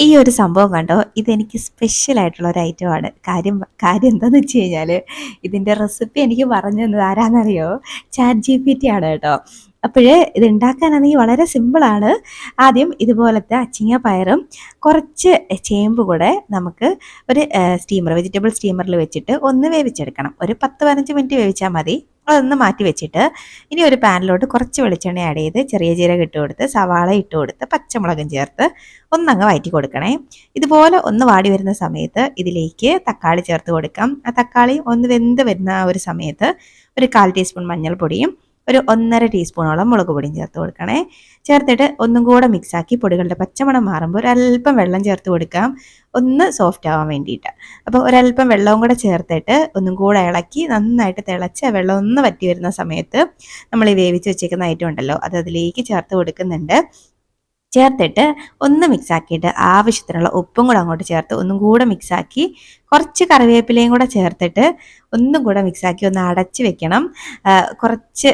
ഈ ഒരു സംഭവം കണ്ടോ, ഇതെനിക്ക് സ്പെഷ്യൽ ആയിട്ടുള്ള ഒരു ഐറ്റമാണ്. കാര്യം കാര്യം എന്താന്ന് വെച്ച് കഴിഞ്ഞാൽ ഇതിൻ്റെ റെസിപ്പി എനിക്ക് പറഞ്ഞു തന്നത് ആരാന്നറിയോ? ചാറ്റ് ജി പി ടി ആണ് കേട്ടോ. അപ്പോഴേ ഇത് ഉണ്ടാക്കാനാണെങ്കിൽ വളരെ സിമ്പിളാണ്. ആദ്യം ഇതുപോലത്തെ അച്ചിങ്ങ പയറും കുറച്ച് ചേമ്പ് കൂടെ നമുക്ക് ഒരു വെജിറ്റബിൾ സ്റ്റീമറിൽ വെച്ചിട്ട് ഒന്ന് വേവിച്ചെടുക്കണം. ഒരു 10-15 മിനിറ്റ് വേവിച്ചാൽ മതി. അതൊന്ന് മാറ്റി വെച്ചിട്ട് ഇനി ഒരു പാനിലോട്ട് കുറച്ച് വെളിച്ചെണ്ണ ആഡ് ചെയ്ത് ചെറിയ ജീരകം ഇട്ട് കൊടുത്ത് സവാള ഇട്ട് കൊടുത്ത് പച്ചമുളകും ചേർത്ത് ഒന്നങ്ങ് വഴറ്റി കൊടുക്കണേ. ഇതുപോലെ ഒന്ന് വാടി വരുന്ന സമയത്ത് ഇതിലേക്ക് തക്കാളി ചേർത്ത് കൊടുക്കാം. ആ തക്കാളി ഒന്ന് വെന്ത് വരുന്ന ആ ഒരു സമയത്ത് ഒരു 1/4 ടീസ്പൂൺ മഞ്ഞൾപ്പൊടിയും ഒരു 1.5 ടീസ്പൂണോളം മുളക് പൊടിയും ചേർത്ത് കൊടുക്കണേ. ചേർത്തിട്ട് ഒന്നും കൂടെ മിക്സാക്കി പൊടികളുടെ പച്ചമണം മാറുമ്പോൾ ഒരല്പം വെള്ളം ചേർത്ത് കൊടുക്കാം, ഒന്ന് സോഫ്റ്റ് ആവാൻ വേണ്ടിയിട്ട്. അപ്പോൾ ഒരല്പം വെള്ളവും കൂടെ ചേർത്തിട്ട് ഒന്നും കൂടെ ഇളക്കി നന്നായിട്ട് തിളച്ച് വെള്ളം ഒന്ന് വറ്റി വരുന്ന സമയത്ത് നമ്മൾ ഈ വേവിച്ച് വെച്ചേക്കുന്ന ഐറ്റം ഉണ്ടല്ലോ അത് അതിലേക്ക് ചേർത്ത് കൊടുക്കുന്നുണ്ട്. ചേർത്തിട്ട് ഒന്ന് മിക്സാക്കിയിട്ട് ആവശ്യത്തിനുള്ള ഉപ്പും കൂടെ അങ്ങോട്ട് ചേർത്ത് ഒന്നും കൂടെ മിക്സാക്കി കുറച്ച് കറിവേപ്പിലയും കൂടെ ചേർത്തിട്ട് ഒന്നും കൂടെ മിക്സാക്കി ഒന്ന് അടച്ച് വെക്കണം. കുറച്ച്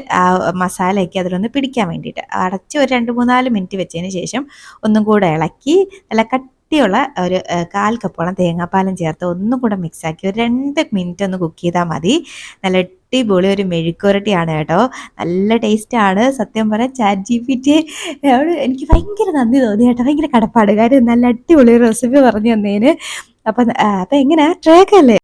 മസാലയൊക്കെ അതിലൊന്ന് പിടിക്കാൻ വേണ്ടിയിട്ട് അടച്ച് ഒരു 2-3-4 മിനിറ്റ് വെച്ചതിന് ശേഷം ഒന്നും കൂടെ ഇളക്കി നല്ല കട്ടിയുള്ള ഒരു 1/4 കപ്പോളം തേങ്ങാപ്പാലും ചേർത്ത് ഒന്നും കൂടെ മിക്സാക്കി ഒരു 2 മിനിറ്റ് ഒന്ന് കുക്ക് ചെയ്താൽ മതി. നല്ല അടിപൊളി ഒരു മെഴുക്കുവരട്ടിയാണ് കേട്ടോ. നല്ല ടേസ്റ്റാണ്. സത്യം പറയാം ചാറ്റ് ജി പി ടി എനിക്ക് ഭയങ്കര നന്ദി തോന്നി കേട്ടോ. ഭയങ്കര കടപ്പാട്. കാര്യം നല്ല അടിപൊളി റെസിപ്പി പറഞ്ഞു തന്നതിന്. അപ്പം എങ്ങനെയാ ട്രേക്കല്ലേ?